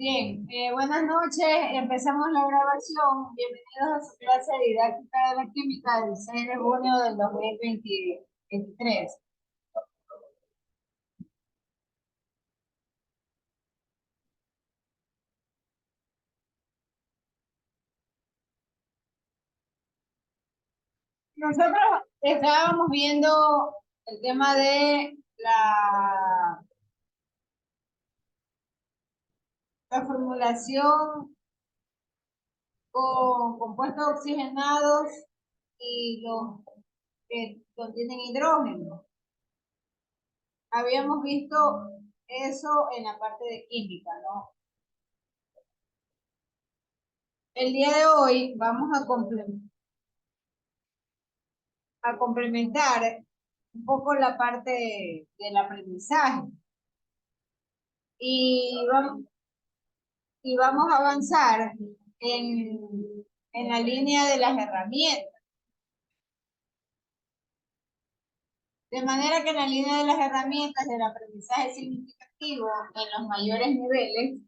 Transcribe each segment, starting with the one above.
Bien, buenas noches. Empezamos la grabación. Bienvenidos a su clase de didáctica de la química del 6 de junio del 2023. Nosotros estábamos viendo el tema de la formulación con compuestos oxigenados y los que contienen hidrógeno. Habíamos visto eso en la parte de química, ¿no? El día de hoy vamos a complementar un poco la parte del aprendizaje y vamos a avanzar en la línea de las herramientas. De manera que en la línea de las herramientas del aprendizaje significativo en los mayores niveles,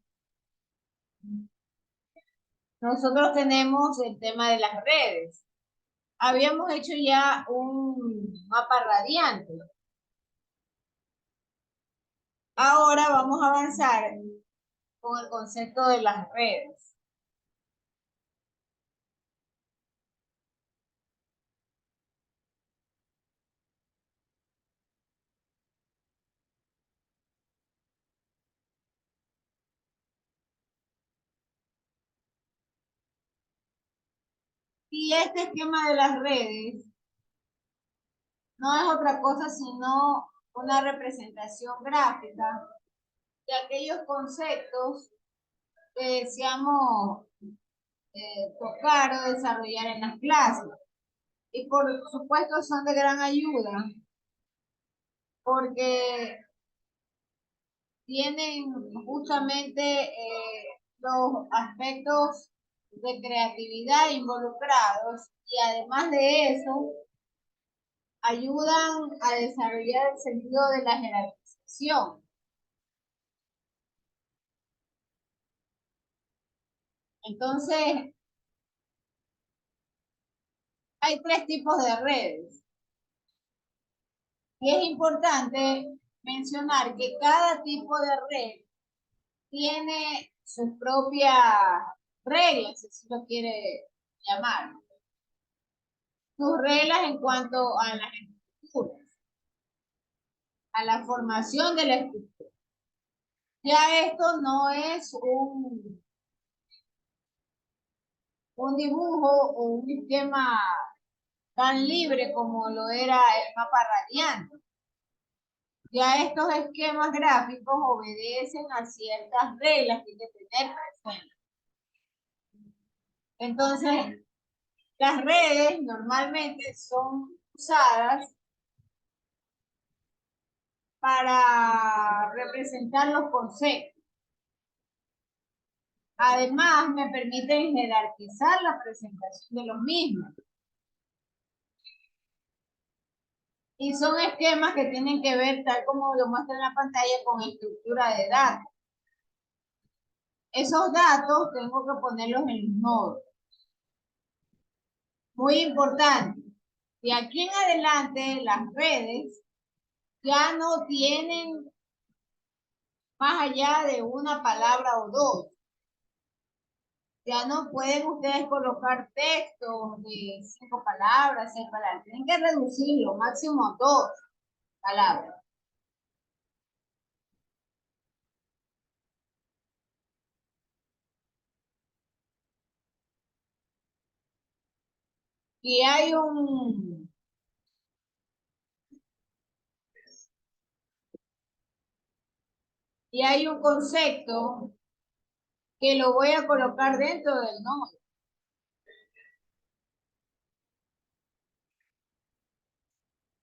nosotros tenemos el tema de las redes. Habíamos hecho ya un mapa radiante. Ahora vamos a avanzar con el concepto de las redes. Y este esquema de las redes no es otra cosa sino una representación gráfica de aquellos conceptos que deseamos tocar o desarrollar en las clases. Y por supuesto son de gran ayuda porque tienen justamente los aspectos de creatividad involucrados y además de eso ayudan a desarrollar el sentido de la jerarquización. Entonces, hay tres tipos de redes. Y es importante mencionar que cada tipo de red tiene sus propias reglas, si lo quiere llamar. Sus reglas en cuanto a las estructuras, a la formación de la estructura. Ya esto no es un dibujo o un esquema tan libre como lo era el mapa radiante. Ya estos esquemas gráficos obedecen a ciertas reglas que hay que tener presentes. Entonces, las redes normalmente son usadas para representar los conceptos. Además, me permiten jerarquizar la presentación de los mismos. Y son esquemas que tienen que ver, tal como lo muestra en la pantalla, con estructura de datos. Esos datos tengo que ponerlos en los nodos. Muy importante. De aquí en adelante, las redes ya no tienen más allá de una palabra o dos. Ya no pueden ustedes colocar textos de 5 palabras, 6 palabras. Tienen que reducirlo, máximo a 2 palabras. Y hay un concepto que lo voy a colocar dentro del nodo.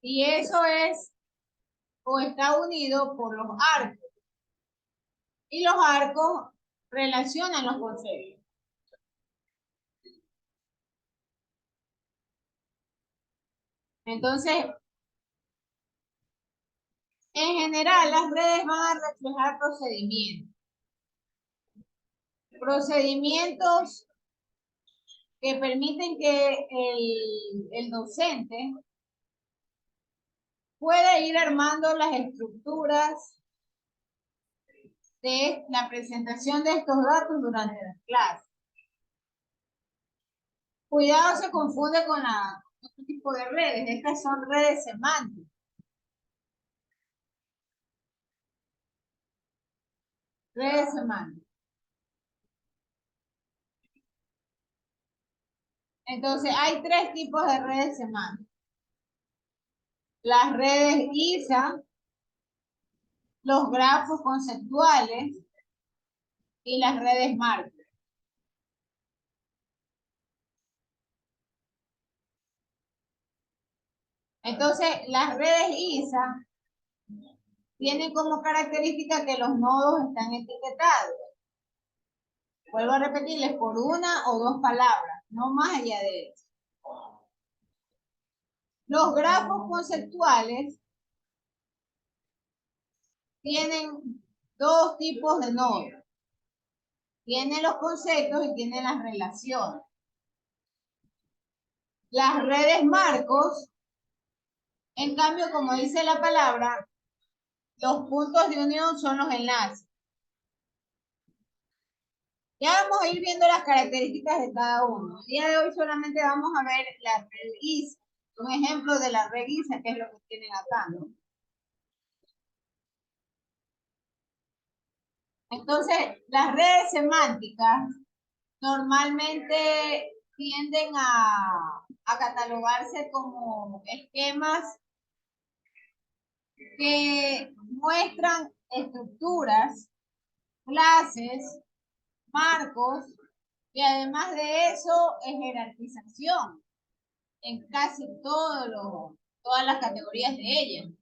Y eso es, o está unido por los arcos. Y los arcos relacionan los conceptos. Entonces, en general, las redes van a reflejar procedimientos. procedimientos que permiten que el docente pueda ir armando las estructuras de la presentación de estos datos durante las clases. Cuidado, se confunde con otro tipo de redes. Estas son redes semánticas. Redes semánticas. Entonces, hay tres tipos de redes semánticas. Las redes ISA, los grafos conceptuales y las redes marco. Entonces, las redes ISA tienen como característica que los nodos están etiquetados. Vuelvo a repetirles, por una o dos palabras, no más allá de eso. Los grafos conceptuales tienen dos tipos de nodos. Tienen los conceptos y tienen las relaciones. Las redes marcos, en cambio, como dice la palabra, los puntos de unión son los enlaces. Ya vamos a ir viendo las características de cada uno. El día de hoy solamente vamos a ver la red ISA, un ejemplo de la red ISA, que es lo que tienen acá, ¿no? Entonces, las redes semánticas normalmente tienden a catalogarse como esquemas que muestran estructuras, clases, marcos, y además de eso, jerarquización en casi todas las categorías de ellas.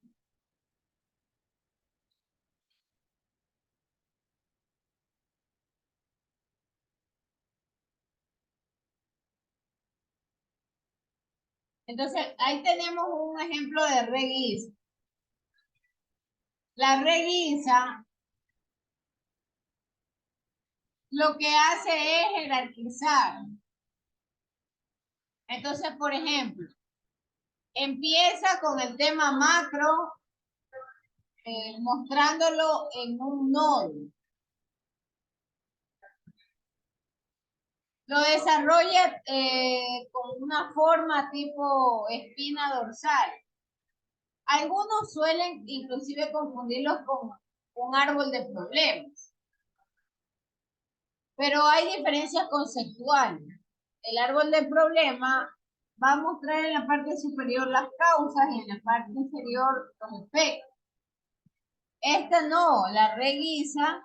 Entonces, ahí tenemos un ejemplo de red ISA. La red ISA lo que hace es jerarquizar. Entonces, por ejemplo, empieza con el tema macro, mostrándolo en un nodo. Lo desarrolla con una forma tipo espina dorsal. Algunos suelen inclusive confundirlos con un árbol de problemas. Pero hay diferencias conceptuales. El árbol de problema va a mostrar en la parte superior las causas y en la parte inferior los efectos. Esta no, la reguisa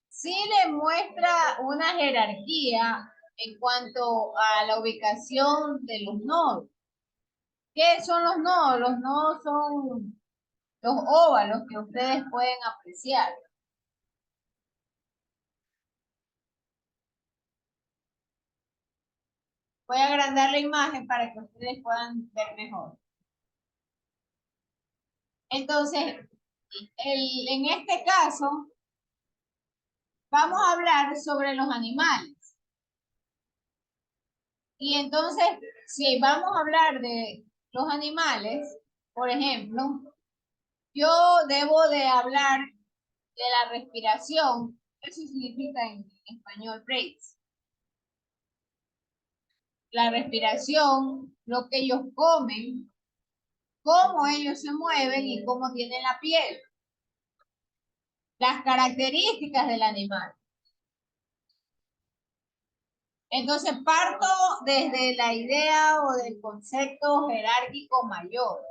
sí le muestra una jerarquía en cuanto a la ubicación de los nodos. ¿Qué son los nodos? Los nodos son los óvalos que ustedes pueden apreciar. Voy a agrandar la imagen para que ustedes puedan ver mejor. Entonces, en este caso, vamos a hablar sobre los animales. Y entonces, si vamos a hablar de los animales, por ejemplo, yo debo de hablar de la respiración. Eso significa en español breaths. La respiración, lo que ellos comen, cómo ellos se mueven y cómo tienen la piel. Las características del animal. Entonces parto desde la idea o del concepto jerárquico mayor.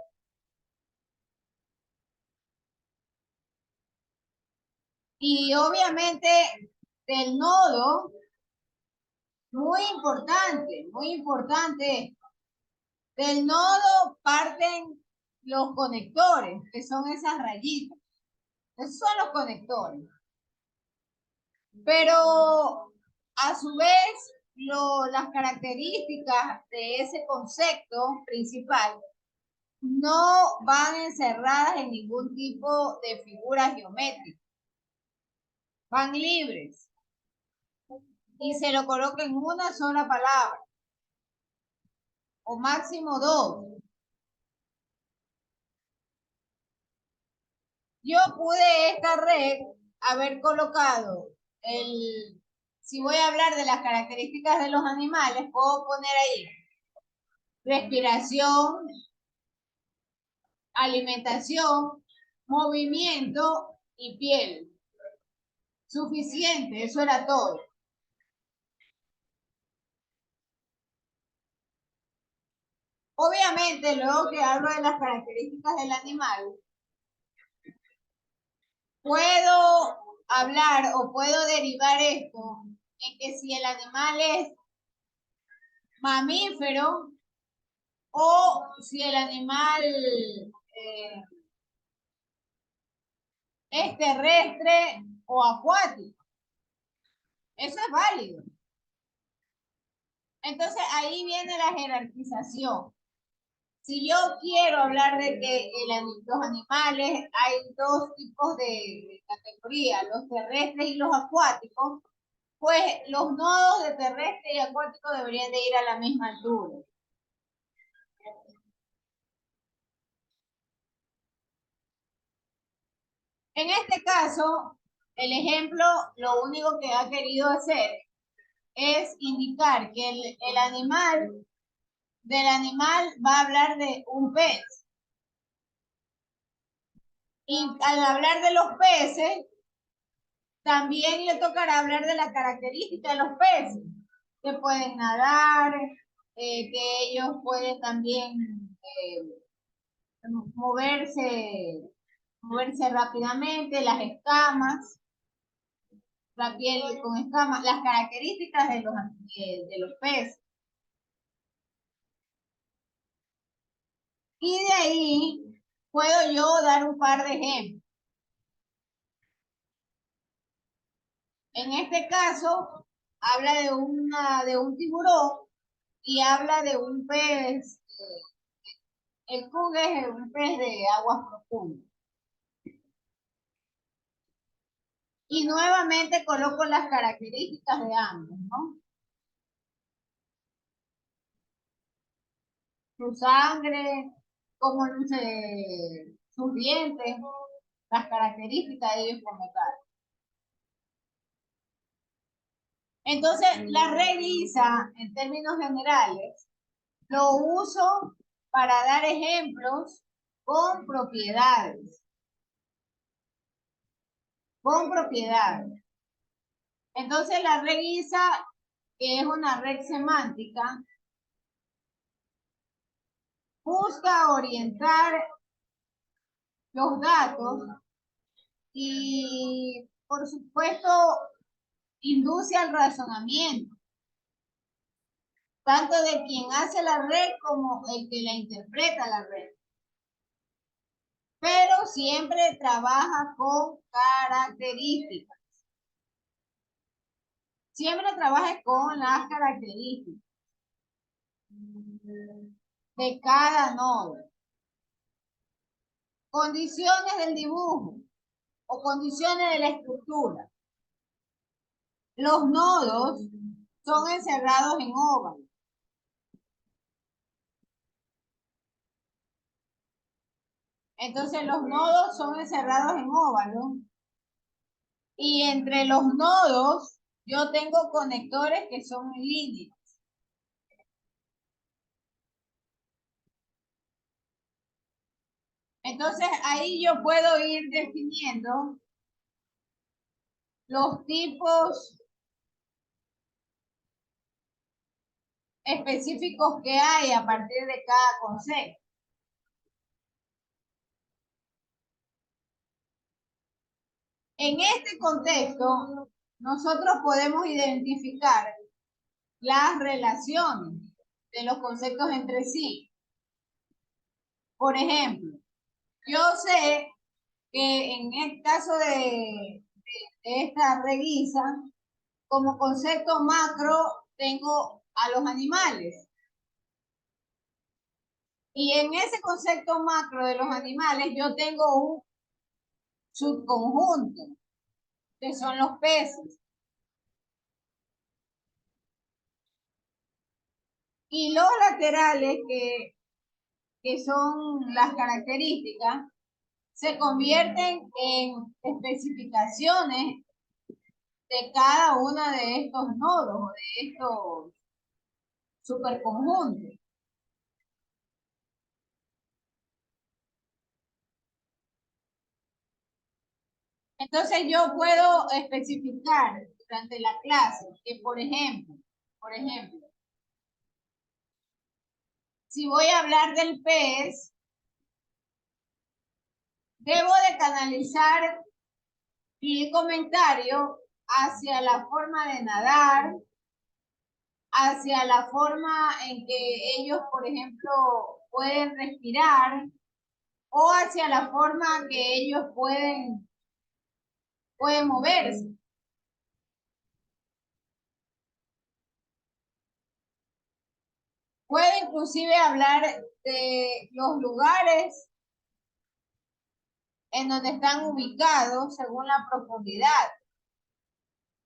Y obviamente del nodo, muy importante, del nodo parten los conectores, que son esas rayitas. Esos son los conectores. Pero a su vez, las características de ese concepto principal no van encerradas en ningún tipo de figura geométrica. Van libres. y se lo coloco en una sola palabra o máximo dos. Yo pude esta red haber colocado si voy a hablar de las características de los animales, puedo poner ahí respiración, alimentación, movimiento y piel. Suficiente, eso era todo. Obviamente, luego que hablo de las características del animal, puedo hablar o puedo derivar esto en que si el animal es mamífero o si el animal es terrestre o acuático. Eso es válido. Entonces ahí viene la jerarquización. Si yo quiero hablar de que los animales, hay dos tipos de categoría, los terrestres y los acuáticos, pues los nodos de terrestre y acuático deberían de ir a la misma altura. En este caso, el ejemplo lo único que ha querido hacer es indicar que del animal va a hablar de un pez. Y al hablar de los peces, también le tocará hablar de la característica de los peces, que pueden nadar, que ellos pueden también moverse rápidamente, las escamas, la piel con escamas, las características de los peces. Y de ahí puedo yo dar un par de ejemplos. En este caso, habla de un tiburón y habla de un pez. El cug es un pez de aguas profundas. Y nuevamente coloco las características de ambos, ¿no? Su sangre, cómo luce sus dientes, las características de ellos como tal. Entonces, la revisa, en términos generales, lo uso para dar ejemplos con propiedades. Con propiedades. Entonces, la revisa, que es una red semántica, busca orientar los datos y, por supuesto, induce al razonamiento, tanto de quien hace la red como el que la interpreta la red. Pero siempre trabaja con características. Siempre trabaja con las características de cada nodo. Condiciones del dibujo o condiciones de la estructura. Los nodos son encerrados en óvalo. Entonces los nodos son encerrados en óvalo y entre los nodos yo tengo conectores que son líneas. Entonces ahí yo puedo ir definiendo los tipos específicos que hay a partir de cada concepto. En este contexto, nosotros podemos identificar las relaciones de los conceptos entre sí. Por ejemplo, yo sé que en el caso de esta revisa, como concepto macro, tengo a los animales. Y en ese concepto macro de los animales, yo tengo un subconjunto, que son los peces. Y los laterales, que son las características, se convierten en especificaciones de cada uno de estos nodos o de estos superconjuntos. Entonces yo puedo especificar durante la clase que, por ejemplo, si voy a hablar del pez, debo de canalizar mi comentario hacia la forma de nadar, hacia la forma en que ellos, por ejemplo, pueden respirar, o hacia la forma que ellos pueden moverse. Puede inclusive hablar de los lugares en donde están ubicados según la profundidad.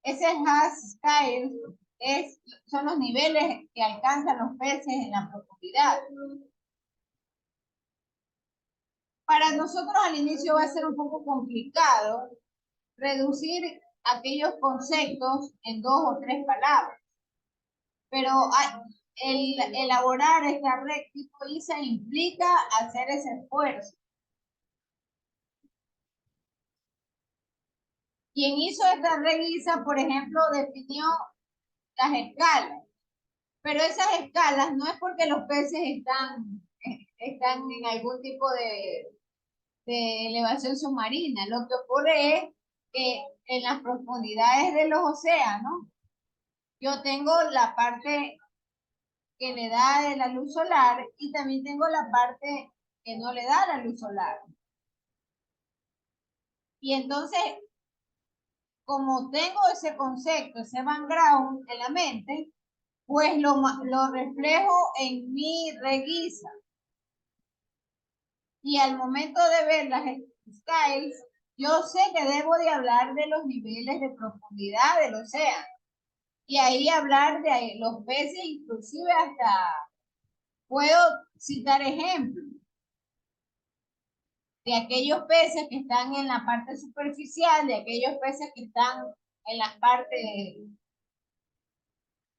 Ese Haskell son los niveles que alcanzan los peces en la profundidad. Para nosotros al inicio va a ser un poco complicado reducir aquellos conceptos en 2 o 3 palabras. Pero el elaborar esta red tipo ISA implica hacer ese esfuerzo. Quien hizo esta red ISA, por ejemplo, definió las escalas. Pero esas escalas no es porque los peces están en algún tipo de elevación submarina. Lo que ocurre es que en las profundidades de los océanos, yo tengo la parte que le da de la luz solar y también tengo la parte que no le da la luz solar. Y entonces, como tengo ese concepto, ese background en la mente, pues lo reflejo en mi reguisa. Y al momento de ver las scales, yo sé que debo de hablar de los niveles de profundidad del océano. Y ahí hablar de los peces, inclusive hasta puedo citar ejemplos de aquellos peces que están en la parte superficial, de aquellos peces que están en las partes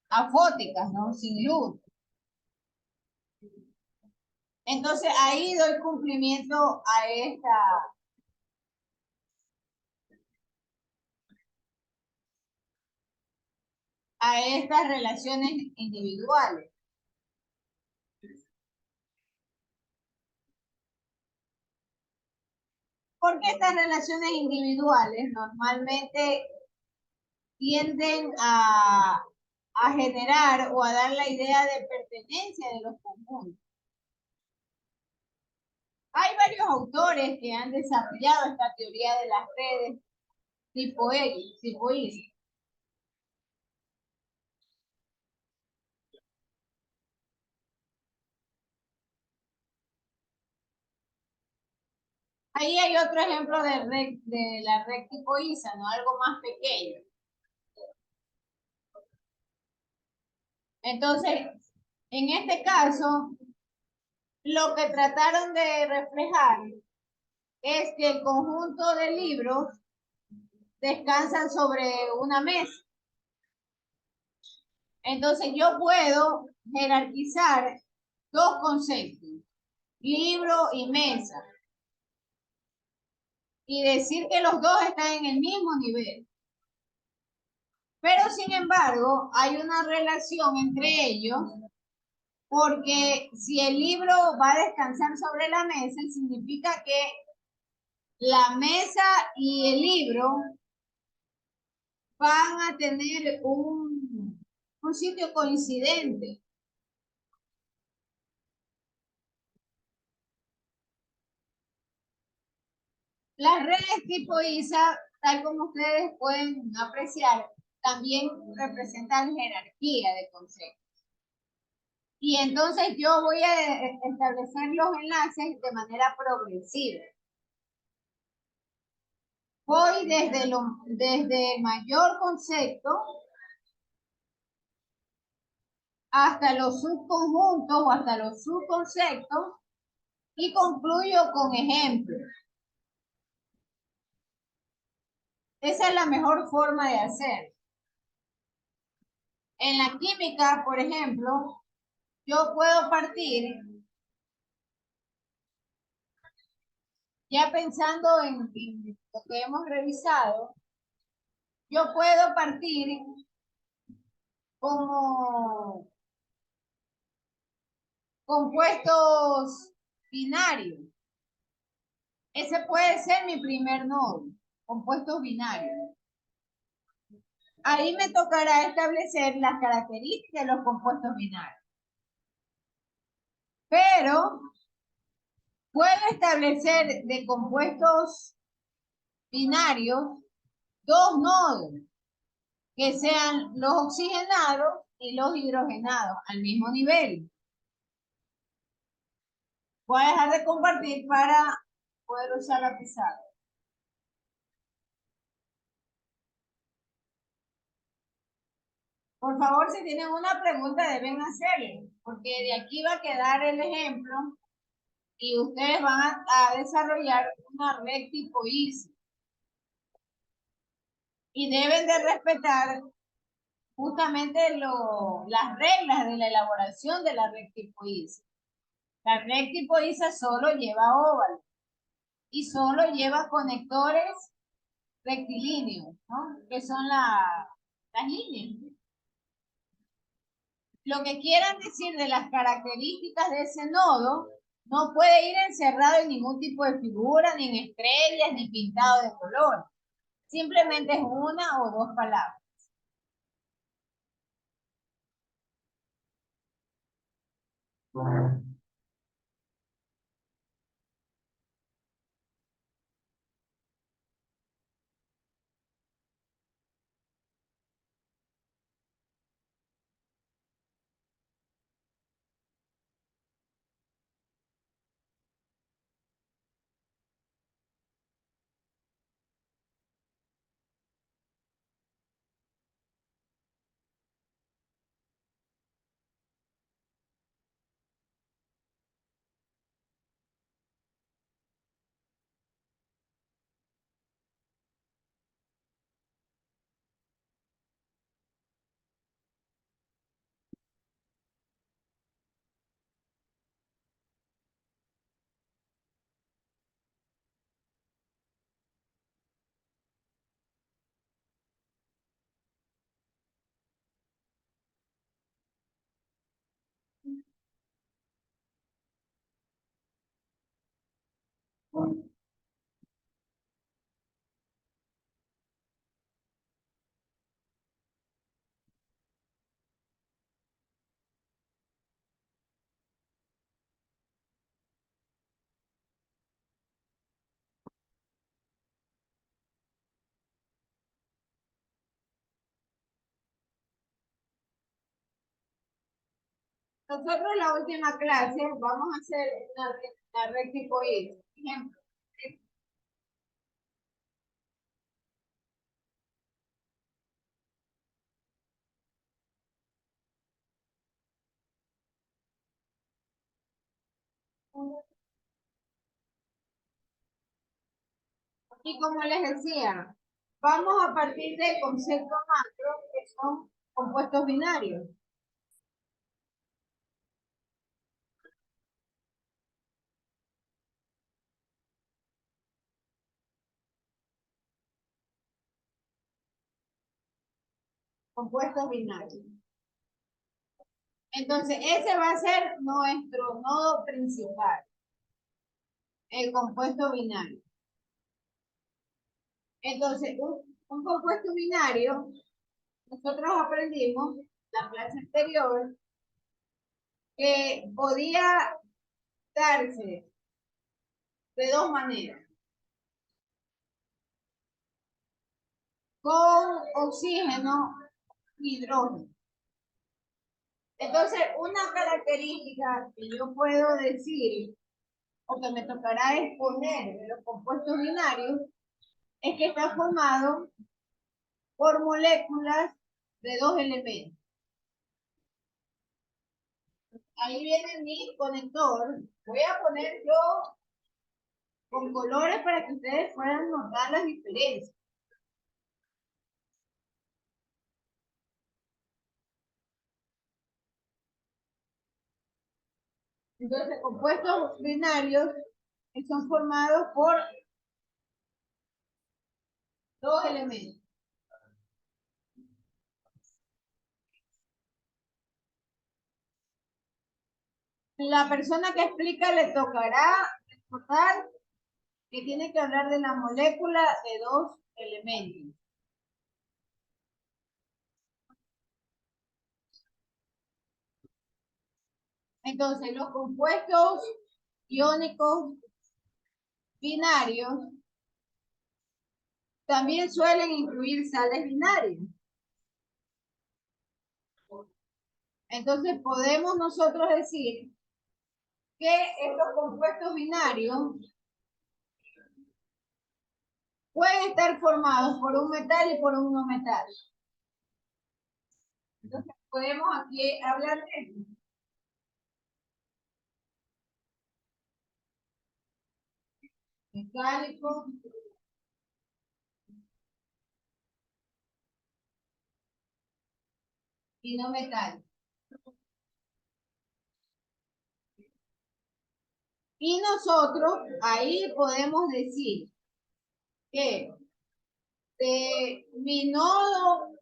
afóticas, ¿no? Sin luz. Entonces ahí doy cumplimiento a estas relaciones individuales. Porque estas relaciones individuales normalmente tienden a generar o a dar la idea de pertenencia de los conjuntos. Hay varios autores que han desarrollado esta teoría de las redes tipo X, tipo Y. Ahí hay otro ejemplo de la red tipo ISA, ¿no? Algo más pequeño. Entonces, en este caso, lo que trataron de reflejar es que el conjunto de libros descansan sobre una mesa. Entonces, yo puedo jerarquizar dos conceptos, libro y mesa, y decir que los dos están en el mismo nivel. Pero, sin embargo, hay una relación entre ellos, porque si el libro va a descansar sobre la mesa, significa que la mesa y el libro van a tener un sitio coincidente. Las redes tipo ISA, tal como ustedes pueden apreciar, también representan jerarquía de conceptos. Y entonces yo voy a establecer los enlaces de manera progresiva. Voy desde el mayor concepto hasta los subconjuntos o hasta los subconceptos y concluyo con ejemplos. Esa es la mejor forma de hacer. En la química, por ejemplo, yo puedo partir, ya pensando en lo que hemos revisado, yo puedo partir como compuestos binarios. Ese puede ser mi primer nodo, compuestos binarios. Ahí me tocará establecer las características de los compuestos binarios. Pero puedo establecer de compuestos binarios dos nodos, que sean los oxigenados y los hidrogenados al mismo nivel. Voy a dejar de compartir para poder usar la pizarra. Por favor, si tienen una pregunta, deben hacerle, porque de aquí va a quedar el ejemplo y ustedes van a desarrollar una red tipo ISO. Y deben de respetar justamente las reglas de la elaboración de la red tipo ISO. La red tipo ISO solo lleva óvalo y solo lleva conectores rectilíneos, ¿no? Que son las líneas. Lo que quieran decir de las características de ese nodo no puede ir encerrado en ningún tipo de figura, ni en estrellas, ni pintado de color. Simplemente es una o dos palabras. Nosotros en la última clase vamos a hacer una red tipo ISO. Ejemplo, y como les decía, vamos a partir del concepto macro, que son compuestos binarios. Compuestos binarios. Entonces, ese va a ser nuestro nodo principal, el compuesto binario. Entonces, un compuesto binario, nosotros aprendimos la clase anterior que podía darse de dos maneras: con oxígeno, hidrógeno. Entonces, una característica que yo puedo decir, o que me tocará exponer de los compuestos binarios, es que está formado por moléculas de dos elementos. ahí viene mi conector. Voy a poner yo con colores para que ustedes puedan notar las diferencias. Entonces, compuestos binarios que son formados por dos elementos. La persona que explica le tocará recordar que tiene que hablar de la molécula de dos elementos. Entonces, los compuestos iónicos binarios también suelen incluir sales binarias. Entonces, podemos nosotros decir que estos compuestos binarios pueden estar formados por un metal y por un no metal. Entonces, podemos aquí hablar de esto. Metálico y no metálico. Y nosotros ahí podemos decir que de mi nodo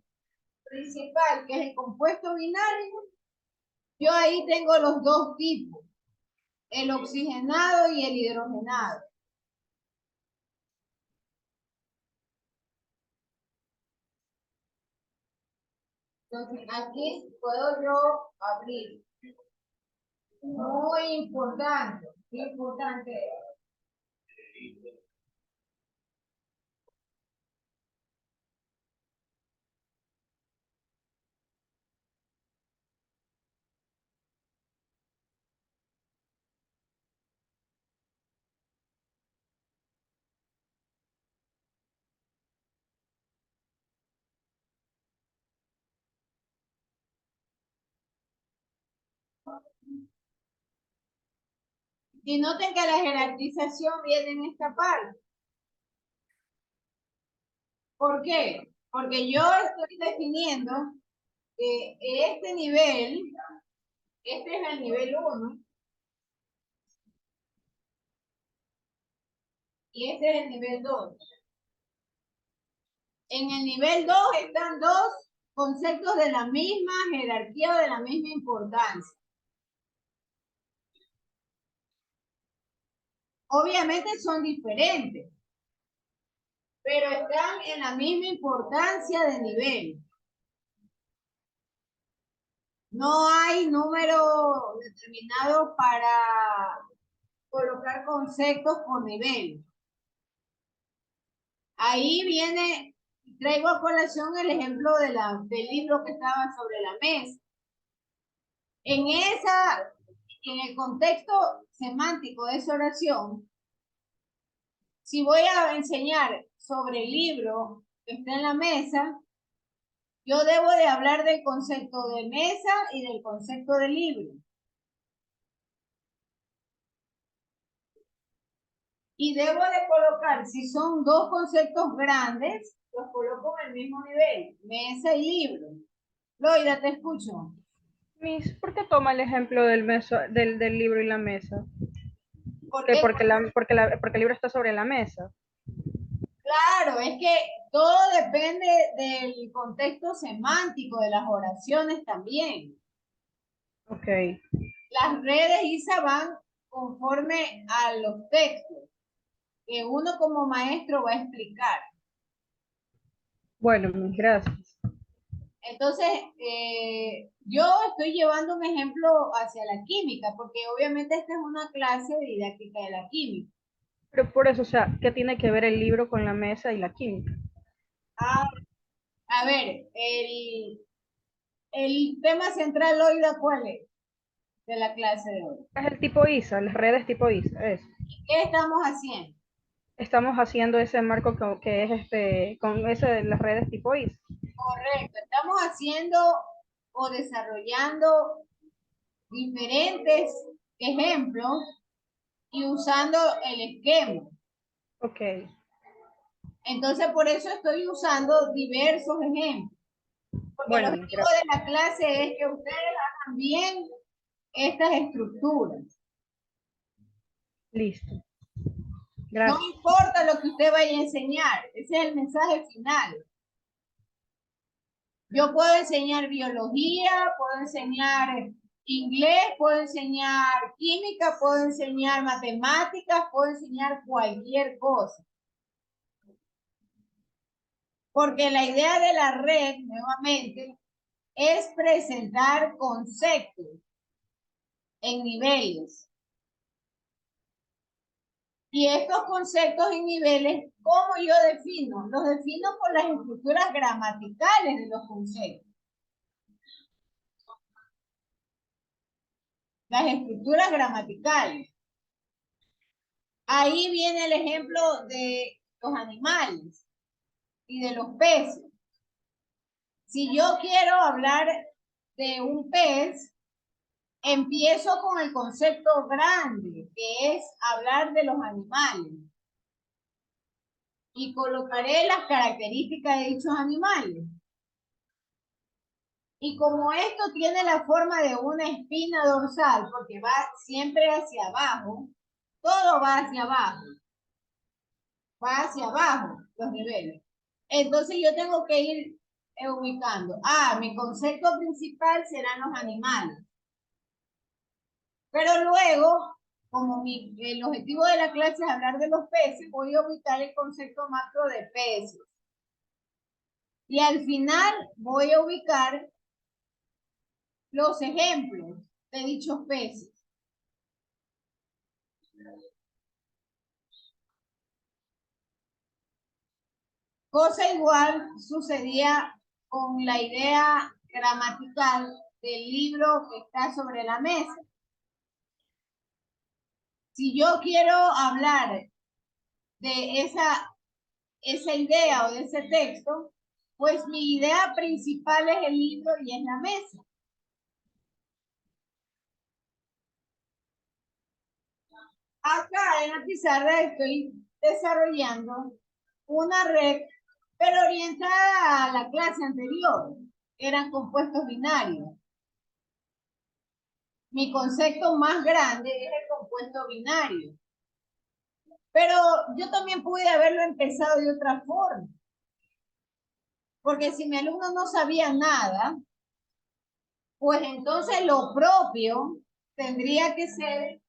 principal, que es el compuesto binario, yo ahí tengo los dos tipos, el oxigenado y el hidrogenado. Entonces, aquí puedo yo abrir. Muy importante, importante. Y noten que la jerarquización viene en esta parte. ¿Por qué? Porque yo estoy definiendo que este nivel, este es el nivel 1, y este es el nivel 2. En el nivel 2 están dos conceptos de la misma jerarquía o de la misma importancia. Obviamente son diferentes, pero están en la misma importancia de nivel. No hay número determinado para colocar conceptos por nivel. Ahí viene, traigo a colación el ejemplo del libro que estaba sobre la mesa. En el contexto semántico de esa oración, si voy a enseñar sobre el libro que está en la mesa, yo debo de hablar del concepto de mesa y del concepto de libro. Y debo de colocar, si son dos conceptos grandes, los coloco en el mismo nivel, mesa y libro. Loida, te escucho. Miss, ¿por qué toma el ejemplo del libro y la mesa? ¿Por Que qué? porque el libro está sobre la mesa. Claro, es que todo depende del contexto semántico de las oraciones también. Ok. Las redes, Isa, van conforme a los textos que uno como maestro va a explicar. Bueno, Miss, gracias. Entonces, yo estoy llevando un ejemplo hacia la química, porque obviamente esta es una clase de didáctica de la química. Pero por eso, o sea, ¿qué tiene que ver el libro con la mesa y la química? A ver, el tema central, Loida, ¿cuál es de la clase de hoy? Es el tipo ISA, las redes tipo ISA, eso. ¿Qué estamos haciendo? Estamos haciendo ese marco que es con ese de las redes tipo ISA. Correcto, estamos haciendo o desarrollando diferentes ejemplos y usando el esquema. Ok. Entonces, por eso estoy usando diversos ejemplos. Porque el Bueno, objetivo de la clase es que ustedes hagan bien estas estructuras. listo. No Gracias. importa lo que usted vaya a enseñar, ese es el mensaje final. Yo puedo enseñar biología, puedo enseñar inglés, puedo enseñar química, puedo enseñar matemáticas, puedo enseñar cualquier cosa. Porque la idea de la red, nuevamente, es presentar conceptos en niveles. Y estos conceptos en niveles, ¿cómo yo defino? Los defino por las estructuras gramaticales de los conceptos. Las estructuras gramaticales. Ahí viene el ejemplo de los animales y de los peces. Si yo quiero hablar de un pez, empiezo con el concepto grande, que es hablar de los animales. Y colocaré las características de dichos animales. Y como esto tiene la forma de una espina dorsal, porque va siempre hacia abajo, todo va hacia abajo. Va hacia abajo los niveles. Entonces yo tengo que ir ubicando. Mi concepto principal serán los animales. Pero luego, como el objetivo de la clase es hablar de los peces, voy a ubicar el concepto macro de peces. Y al final voy a ubicar los ejemplos de dichos peces. Cosa igual sucedía con la idea gramatical del libro que está sobre la mesa. Si yo quiero hablar de esa idea o de ese texto, pues mi idea principal es el libro y es la mesa. Acá en la pizarra estoy desarrollando una red, pero orientada a la clase anterior. Eran compuestos binarios. Mi concepto más grande es el compuesto binario. Pero yo también pude haberlo empezado de otra forma. Porque si mi alumno no sabía nada, pues entonces lo propio tendría que ser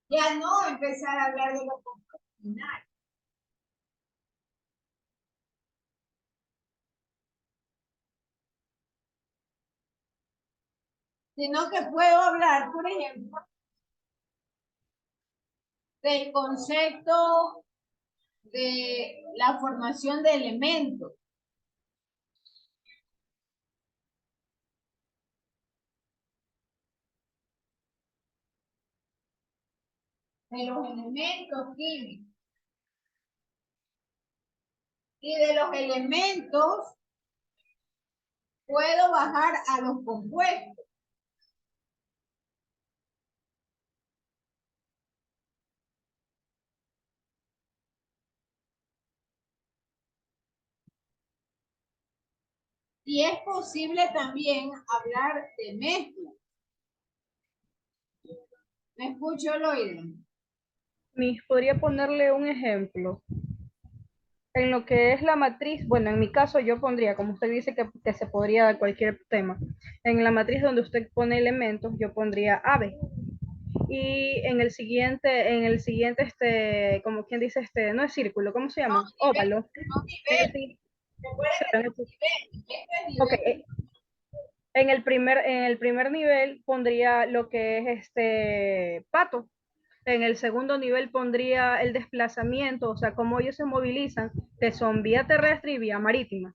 ya no empezar a hablar de lo final, sino que puedo hablar, por ejemplo, del concepto de la formación de elementos. De los elementos químicos. Y de los elementos puedo bajar a los compuestos. Y es posible también hablar de mezcla. ¿Me escucho, Loida? Podría ponerle un ejemplo. En lo que es la matriz, bueno, en mi caso yo pondría, como usted dice que se podría dar cualquier tema, en la matriz donde usted pone elementos, yo pondría ave. Y como quien dice, no es círculo, ¿cómo se No, llama? nivel, Óvalo. no En el, nivel. si- Recuerda que en no el- nivel. Esto es ok, nivel. en el primer nivel pondría lo que es pato. En el segundo nivel pondría el desplazamiento, o sea, cómo ellos se movilizan, que son vía terrestre y vía marítima.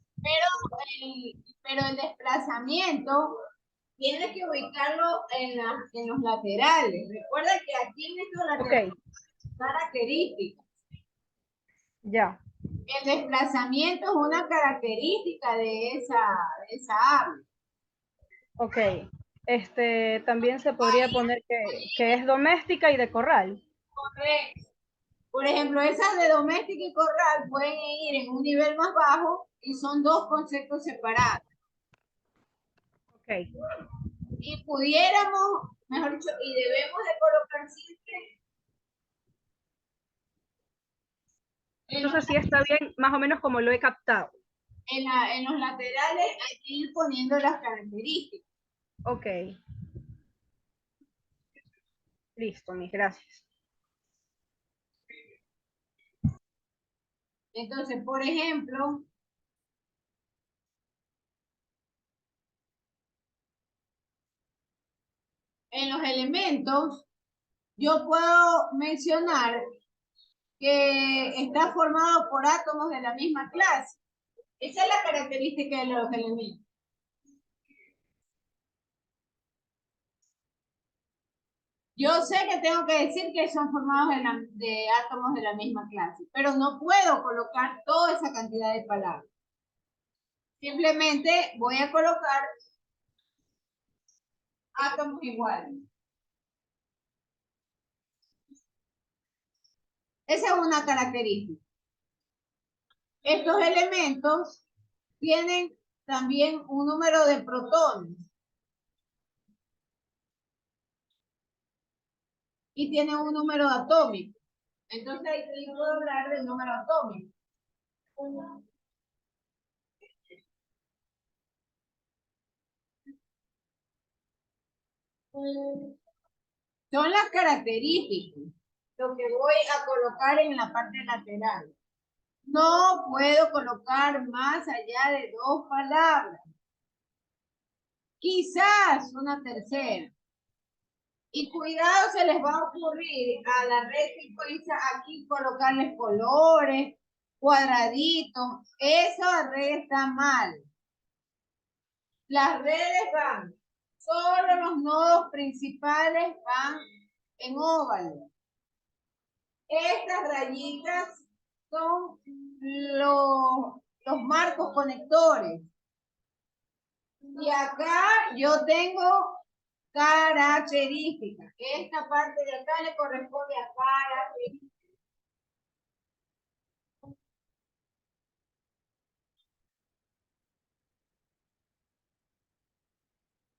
Pero el desplazamiento tienes que ubicarlo en los laterales. Recuerda que aquí en estos Ok, laterales características. ya. El desplazamiento es una característica de esa ave. Ok. También se podría poner que es doméstica y de corral. Correcto. Por ejemplo, esas de doméstica y corral pueden ir en un nivel más bajo y son dos conceptos separados. Ok. Y pudiéramos, mejor dicho, y debemos de colocar siempre Entonces sí está bien, más o menos como lo he captado. en los laterales hay que ir poniendo las características. Ok. Listo, mis gracias. Entonces, por ejemplo, en los elementos, yo puedo mencionar que está formado por átomos de la misma clase. Esa es la característica de los elementos. Yo sé que tengo que decir que son formados de átomos de la misma clase, pero no puedo colocar toda esa cantidad de palabras. Simplemente voy a colocar átomos iguales. Esa es una característica. Estos elementos tienen también un número de protones y tienen un número atómico. Entonces ahí puedo hablar del número atómico. Son las características, lo que voy a colocar en la parte lateral. No puedo colocar más allá de dos palabras. Quizás una tercera. Y cuidado, se les va a ocurrir a la red tipo aquí colocarles colores, cuadraditos. Esa red está mal. Las redes van, solo los nodos principales van en óvalo. Estas rayitas son los marcos conectores. Y acá yo tengo características. Esta parte de acá le corresponde a características.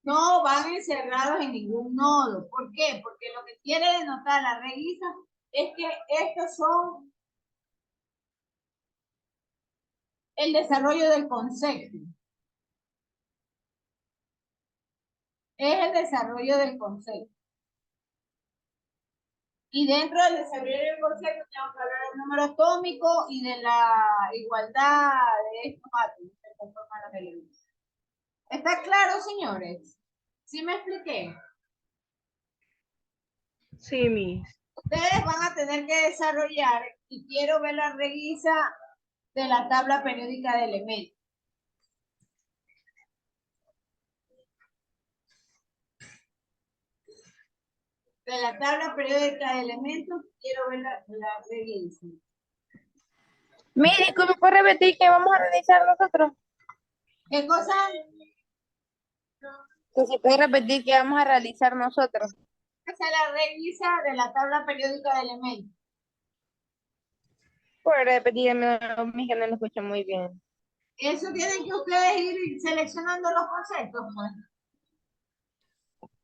No van encerrados en ningún nodo. ¿Por qué? Porque lo que quiere denotar la revista es que estos son el desarrollo del concepto. Es el desarrollo del concepto. Y dentro del desarrollo del concepto tenemos que hablar del número atómico y de la igualdad de estos átomos que conforman los elementos. ¿Está claro, señores? ¿Sí me expliqué? Sí, mis. Ustedes van a tener que desarrollar, y quiero ver la revisa de la tabla periódica de elementos. De la tabla periódica de elementos, quiero ver la revisa. Mire, disculpe, ¿puede repetir que vamos a realizar nosotros? ¿Qué cosa? Que se puede repetir que vamos a realizar nosotros. Esa es la revisa de la tabla periódica de elementos. Puede repetir, que no lo escucho muy bien. Eso tienen que ustedes ir seleccionando los conceptos, pues.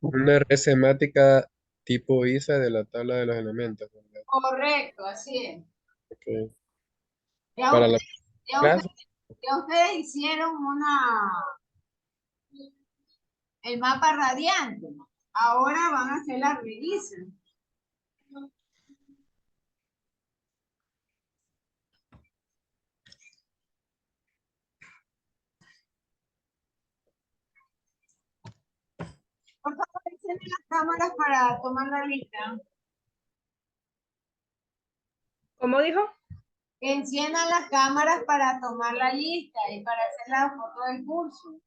Una red semática tipo ISA de la tabla de los elementos, ¿verdad? Correcto, así es. Okay. Ya Para la ustedes, ya clase, ustedes, ya ustedes hicieron el mapa radiante. Ahora van a hacer la revisa. Por favor, encienden las cámaras para tomar la lista. ¿Cómo dijo? Enciendan las cámaras para tomar la lista y para hacer la foto del curso.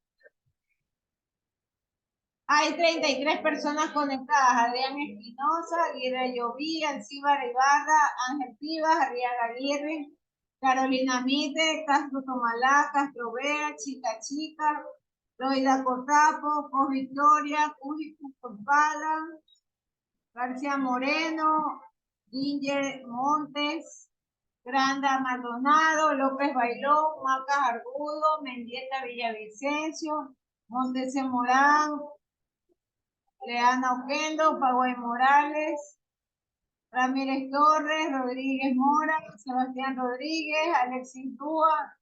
Hay 33 personas conectadas. Adrián Espinosa, Aguirre Lloví, Alcíbar Ibarra, Ángel Pivas, Arriaga Aguirre, Carolina Mite, Castro Tomalá, Castro Vea, Chica Chica, Loida Cotapo, Cos Victoria, Cujicu Compala, García Moreno, Ginger Montes, Granda Maldonado, López Bailón, Macas Argudo, Mendieta Villavicencio, Montese Morán, Leana Oquendo, Pagüey Morales, Ramírez Torres, Rodríguez Mora, Sebastián Rodríguez, Alexis Dúa,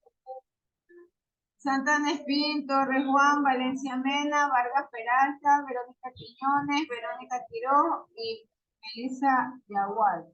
Santana Espín, Torres Juan, Valencia Mena, Vargas Peralta, Verónica Quiñones, Verónica Quiroz y Melissa Yagual.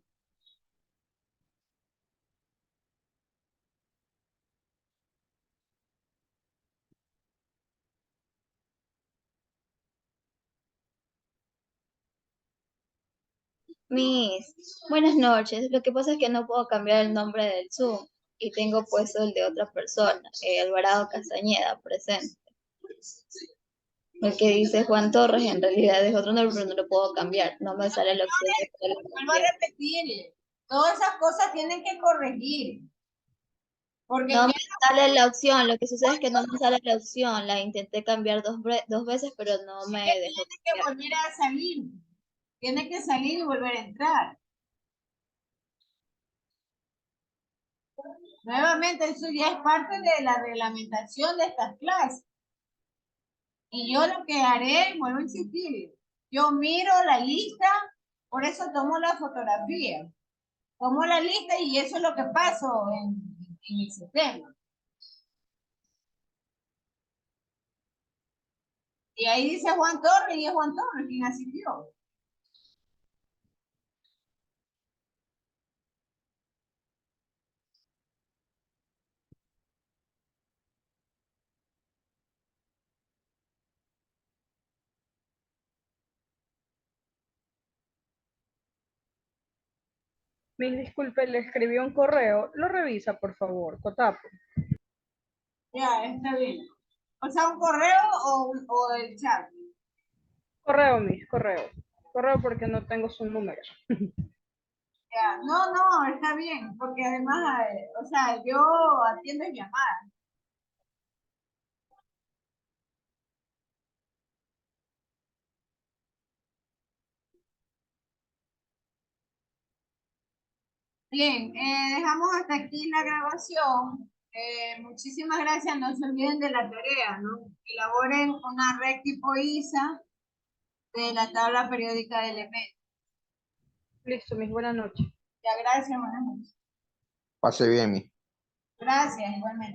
Mis, buenas noches. Lo que pasa es que no puedo cambiar el nombre del Zoom y tengo puesto el de otra persona, Alvarado Castañeda, presente. El que dice Juan Torres en realidad es otro nombre, pero no lo puedo cambiar. No me sale la opción de poderlo Vuelvo a cambiar. repetir, todas esas cosas tienen que corregir. Porque No me sale la opción, lo que sucede es que no me sale la opción. La intenté cambiar dos veces, pero no me dejó tiene que cambiar. volver a salir. Tiene que salir y volver a entrar. Nuevamente, eso ya es parte de la reglamentación de estas clases. Y yo lo que haré, vuelvo a insistir, yo miro la lista, por eso tomo la fotografía. Tomo la lista y eso es lo que paso en el sistema. Y ahí dice Juan Torres y es Juan Torres quien asistió. Mis disculpe, le escribí un correo. Lo revisa, por favor, Cotapo. Ya, está bien. O sea, un correo o el chat. Correo, mis, correo. Correo porque no tengo su número. Ya. No, no, está bien, porque además, o sea, yo atiendo llamadas. Bien, dejamos hasta aquí la grabación. Muchísimas gracias. No se olviden de la tarea, ¿no? Elaboren una red tipo ISA de la tabla periódica de elementos. Listo, mis, buenas noches. Ya, gracias, buenas noches. Pase bien, mi. Gracias, igualmente.